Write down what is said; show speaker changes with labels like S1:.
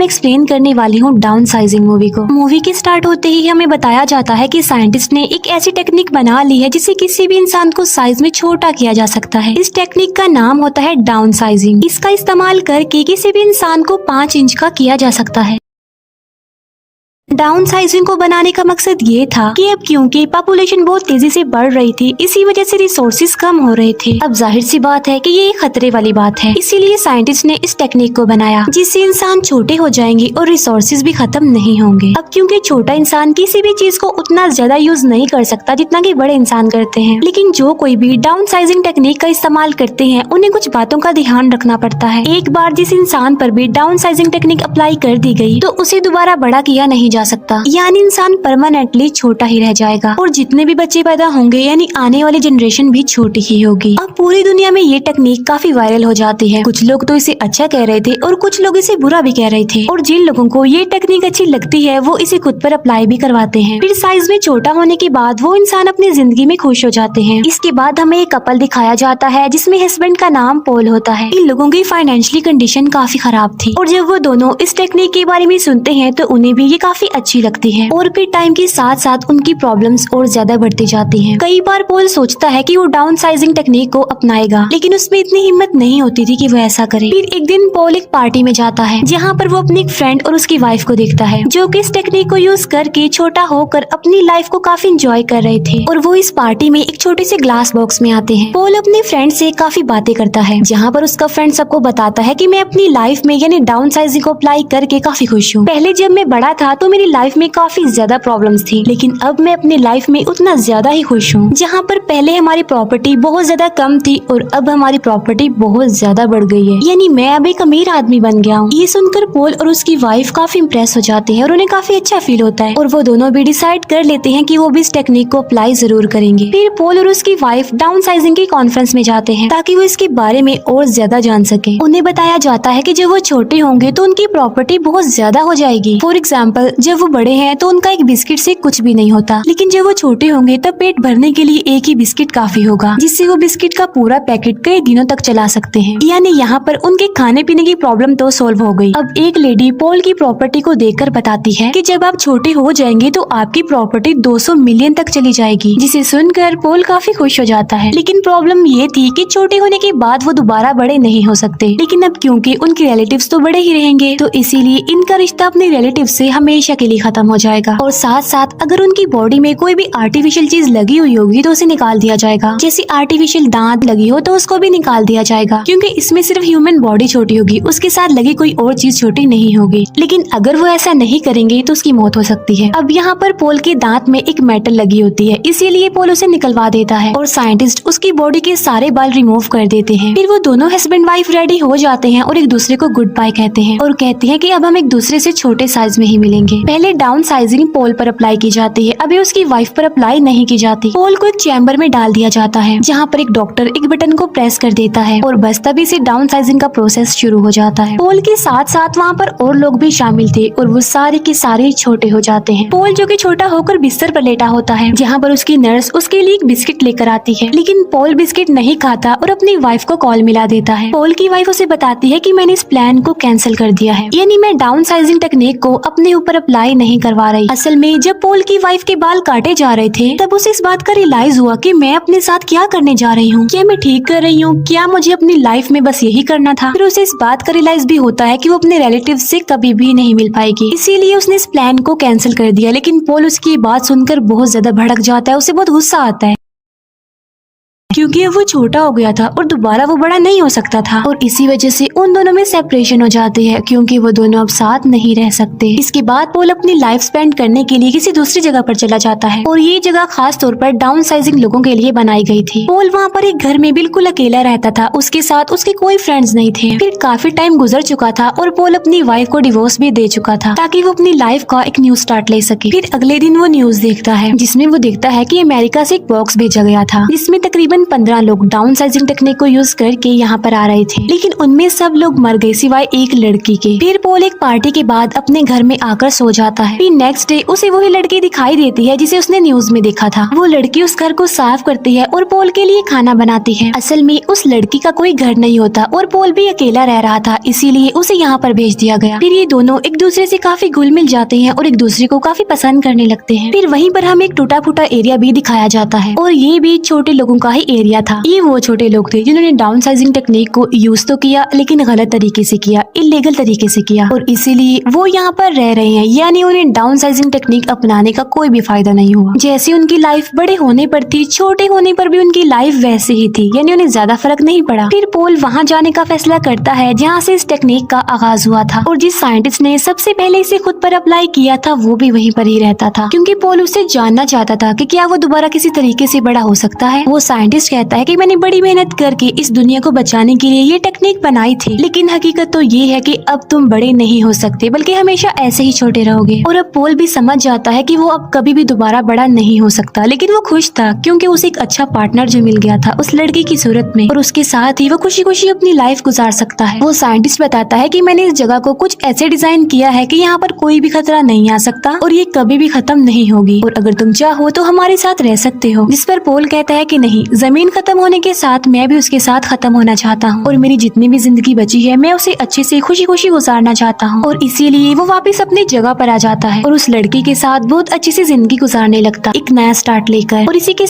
S1: मैं एक्सप्लेन करने वाली हूँ डाउन साइजिंग मूवी को। मूवी के स्टार्ट होते ही हमें बताया जाता है कि साइंटिस्ट ने एक ऐसी टेक्निक बना ली है जिससे किसी भी इंसान को साइज में छोटा किया जा सकता है। इस टेक्निक का नाम होता है डाउन साइजिंग। इसका इस्तेमाल करके किसी भी इंसान को 5 इंच का किया जा सकता है। डाउन साइजिंग को बनाने का मकसद ये था कि अब क्योंकि पॉपुलेशन बहुत तेजी से बढ़ रही थी, इसी वजह से रिसोर्सेज कम हो रहे थे। अब जाहिर सी बात है कि ये एक खतरे वाली बात है, इसीलिए साइंटिस्ट ने इस टेक्निक को बनाया जिससे इंसान छोटे हो जाएंगे और रिसोर्सेज भी खत्म नहीं होंगे। अब क्योंकि छोटा इंसान किसी भी चीज को उतना ज्यादा यूज नहीं कर सकता जितना कि बड़े इंसान करते हैं, लेकिन जो कोई भी डाउन साइजिंग टेक्निक का इस्तेमाल करते हैं उन्हें कुछ बातों का ध्यान रखना पड़ता है। एक बार जिस इंसान पर भी डाउन साइजिंग टेक्निक अप्लाई कर दी गई तो उसे दोबारा बड़ा किया नहीं जा सकता, यानी इंसान परमानेंटली छोटा ही रह जाएगा और जितने भी बच्चे पैदा होंगे यानी आने वाली जनरेशन भी छोटी ही होगी। अब पूरी दुनिया में ये टेक्निक काफी वायरल हो जाती है। कुछ लोग तो इसे अच्छा कह रहे थे और कुछ लोग इसे बुरा भी कह रहे थे, और जिन लोगों को ये टेक्निक अच्छी लगती है वो इसे खुद पर अप्लाई भी करवाते हैं। फिर साइज में छोटा होने के बाद वो इंसान अपनी जिंदगी में खुश हो जाते हैं। इसके बाद हमें एक कपल दिखाया जाता है जिसमें हस्बैंड का नाम पॉल होता है। इन लोगों की फाइनेंशियली कंडीशन काफी खराब थी और जब वो दोनों इस टेक्निक के बारे में सुनते हैं तो उन्हें भी ये काफी अच्छी लगती है, और फिर टाइम के साथ साथ उनकी प्रॉब्लम्स और ज्यादा बढ़ती जाती हैं। कई बार पॉल सोचता है कि वो डाउन साइजिंग टेक्निक को अपनाएगा, लेकिन उसमें इतनी हिम्मत नहीं होती थी कि वो ऐसा करे। फिर एक दिन पॉल एक पार्टी में जाता है जहाँ पर वो अपनी एक फ्रेंड और उसकी वाइफ को देखता है जो कि इस टेक्निक को यूज करके छोटा होकर अपनी लाइफ को काफी एंजॉय कर रहे थे, और वो इस पार्टी में एक छोटे से ग्लास बॉक्स में आते हैं। पॉल अपनी फ्रेंड से काफी बातें करता है जहाँ पर उसका फ्रेंड सबको बताता है कि मैं अपनी लाइफ में यानी डाउन साइजिंग को अप्लाई करके काफी खुश हूँ। पहले जब मैं बड़ा था तो मेरी लाइफ में काफी ज्यादा प्रॉब्लम्स थी, लेकिन अब मैं अपनी लाइफ में उतना ज्यादा ही खुश हूँ। जहाँ पर पहले हमारी प्रॉपर्टी बहुत ज्यादा कम थी और अब हमारी प्रॉपर्टी बहुत ज्यादा बढ़ गई है, यानी मैं अब एक अमीर आदमी बन गया हूँ। ये सुनकर पॉल और उसकी वाइफ काफी इम्प्रेस हो जाते हैं और उन्हें काफी अच्छा फील होता है, और वो दोनों भी डिसाइड कर लेते हैं कि वो भी इस टेक्निक को अप्लाई जरूर करेंगे। फिर पॉल और उसकी वाइफ डाउन साइजिंग की कॉन्फ्रेंस में जाते हैं ताकि वो इसके बारे में और ज्यादा जान सके। उन्हें बताया जाता है कि जब वो छोटे होंगे तो उनकी प्रॉपर्टी बहुत ज्यादा हो जाएगी। फॉर एग्जाम्पल, जब वो बड़े हैं तो उनका एक बिस्किट से कुछ भी नहीं होता, लेकिन जब वो छोटे होंगे तब पेट भरने के लिए एक ही बिस्किट काफी होगा, जिससे वो बिस्किट का पूरा पैकेट कई दिनों तक चला सकते हैं। यानी यहाँ पर उनके खाने पीने की प्रॉब्लम तो सॉल्व हो गई। अब एक लेडी पॉल की प्रॉपर्टी को देखकर बताती है कि जब आप छोटे हो जाएंगे तो आपकी प्रॉपर्टी 200 मिलियन तक चली जाएगी, जिसे सुनकर पॉल काफी खुश हो जाता है। लेकिन प्रॉब्लम ये थी कि छोटे होने के बाद वो दोबारा बड़े नहीं हो सकते, लेकिन अब क्योंकि उनके रिलेटिव्स तो बड़े ही रहेंगे तो इसीलिए इनका रिश्ता अपने रिलेटिव से हमेशा के लिए खत्म हो जाएगा। और साथ साथ अगर उनकी बॉडी में कोई भी आर्टिफिशियल चीज लगी हुई होगी तो उसे निकाल दिया जाएगा। जैसे आर्टिफिशियल दांत लगी हो तो उसको भी निकाल दिया जाएगा, क्योंकि इसमें सिर्फ ह्यूमन बॉडी छोटी होगी, उसके साथ लगी कोई और चीज छोटी नहीं होगी। लेकिन अगर वो ऐसा नहीं करेंगे तो उसकी मौत हो सकती है। अब यहाँ पर पॉल के दांत में एक मेटल लगी होती है, इसीलिए पॉल उसे निकलवा देता है और साइंटिस्ट उसकी बॉडी के सारे बाल रिमूव कर देते हैं। फिर वो दोनों हस्बैंड वाइफ रेडी हो जाते हैं और एक दूसरे को गुड बाय कहते हैं और कहते हैं कि अब हम एक दूसरे से छोटे साइज में ही मिलेंगे। पहले डाउन साइजिंग पॉल पर अप्लाई की जाती है, अभी उसकी वाइफ पर अप्लाई नहीं की जाती। पॉल को एक चैम्बर में डाल दिया जाता है जहाँ पर एक डॉक्टर एक बटन को प्रेस कर देता है और बस तभी से डाउन साइजिंग का प्रोसेस शुरू हो जाता है। पॉल के साथ साथ वहाँ पर और लोग भी शामिल थे और वो सारे के सारे छोटे हो जाते हैं। पॉल जो कि छोटा होकर बिस्तर पर लेटा होता है जहाँ पर उसकी नर्स उसके लिए एक बिस्किट लेकर आती है, लेकिन पॉल बिस्किट नहीं खाता और अपनी वाइफ को कॉल मिला देता है। पॉल की वाइफ उसे बताती है कि मैंने इस प्लान को कैंसिल कर दिया है, यानी मैं डाउन साइजिंग टेक्निक को अपने ऊपर अप्लाई नहीं करवा रही। असल में जब पॉल की वाइफ के बाल काटे जा रहे थे तब उसे इस बात का रियलाइज हुआ कि मैं अपने साथ क्या करने जा रही हूँ, क्या मैं ठीक कर रही हूँ, क्या मुझे अपनी लाइफ में बस यही करना था। फिर उसे इस बात का रियलाइज भी होता है कि वो अपने रिलेटिव से कभी भी नहीं मिल पाएगी, इसीलिए उसने इस प्लान को कैंसिल कर दिया। लेकिन पॉल उसकी बात सुनकर बहुत ज्यादा भड़क जाता है, उसे बहुत गुस्सा आता है क्योंकि अब वो छोटा हो गया था और दोबारा वो बड़ा नहीं हो सकता था, और इसी वजह से उन दोनों में सेपरेशन हो जाती है क्योंकि वो दोनों अब साथ नहीं रह सकते। इसके बाद पॉल अपनी लाइफ स्पेंड करने के लिए किसी दूसरी जगह पर चला जाता है और ये जगह खास तौर पर डाउन साइजिंग लोगों के लिए बनाई गई थी। पॉल वहाँ पर एक घर में बिल्कुल अकेला रहता था, उसके साथ उसके कोई फ्रेंड्स नहीं थे। फिर काफी टाइम गुजर चुका था और पॉल अपनी वाइफ को डिवोर्स भी दे चुका था ताकि वो अपनी लाइफ का एक न्यू स्टार्ट ले सके। फिर अगले दिन वो न्यूज देखता है जिसमें वो देखता है कि अमेरिका से एक बॉक्स भेजा गया था जिसमें तकरीबन तकरीबन 15 लोग डाउन साइजिंग टेक्निक को यूज करके यहाँ पर आ रहे थे, लेकिन उनमें सब लोग मर गए सिवाय एक लड़की के। फिर पॉल एक पार्टी के बाद अपने घर में आकर सो जाता है। फिर नेक्स्ट डे उसे वही लड़की दिखाई देती है जिसे उसने न्यूज में देखा था। वो लड़की उस घर को साफ करती है और पॉल के लिए खाना बनाती है। असल में उस लड़की का कोई घर नहीं होता और पॉल भी अकेला रह रहा था, इसीलिए उसे यहाँ पर भेज दिया गया। फिर ये दोनों एक दूसरे से काफी घुल मिल जाते हैं और एक दूसरे को काफी पसंद करने लगते हैं। फिर वहीं पर हमें एक टूटा फूटा एरिया भी दिखाया जाता है और ये भी छोटे लोगों का ही एरिया था। ये वो छोटे लोग थे जिन्होंने डाउन साइजिंग टेक्निक को यूज तो किया, लेकिन गलत तरीके से किया, इलीगल तरीके से किया, और इसीलिए वो यहाँ पर रह रहे हैं। यानी उन्हें डाउन साइजिंग टेक्निक अपनाने का कोई भी फायदा नहीं हुआ। जैसे उनकी लाइफ बड़े होने पर थी, छोटे होने पर भी उनकी लाइफ वैसे ही थी, यानी उन्हें ज्यादा फर्क नहीं पड़ा। फिर पॉल वहाँ जाने का फैसला करता है जहाँ से इस टेक्निक का आगाज हुआ था, और जिस साइंटिस्ट ने सबसे पहले इसे खुद पर अप्लाई किया था वो भी वहीं पर ही रहता था, क्योंकि पॉल उससे जानना चाहता था कि क्या वो दोबारा किसी तरीके से बड़ा हो सकता है। वो साइंटिस्ट कहता है कि मैंने बड़ी मेहनत करके इस दुनिया को बचाने के लिए ये टेक्निक बनाई थी, लेकिन हकीकत तो ये है कि अब तुम बड़े नहीं हो सकते, बल्कि हमेशा ऐसे ही छोटे रहोगे। और अब पॉल भी समझ जाता है कि वो अब कभी भी दोबारा बड़ा नहीं हो सकता, लेकिन वो खुश था क्योंकि उसे एक अच्छा पार्टनर जो मिल गया था उस लड़की की सूरत में, और उसके साथ ही वो खुशी खुशी अपनी लाइफ गुजार सकता है। वो साइंटिस्ट बताता है कि मैंने इस जगह को कुछ ऐसे डिजाइन किया है कि यहाँ पर कोई भी खतरा नहीं आ सकता और ये कभी भी खत्म नहीं होगी, और अगर तुम चाहो तो हमारे साथ रह सकते हो। जिस पर पॉल कहता है कि नहीं, जमीन खत्म होने के साथ मैं भी उसके साथ खत्म होना चाहता हूँ, और मेरी जितनी भी जिंदगी बची है मैं उसे अच्छे से खुशी खुशी गुजारना चाहता हूँ। और इसीलिए वो वापस अपनी जगह पर आ जाता है और उस लड़की के साथ बहुत अच्छी सी जिंदगी गुजारने लगता, एक नया स्टार्ट लेकर। और इसी के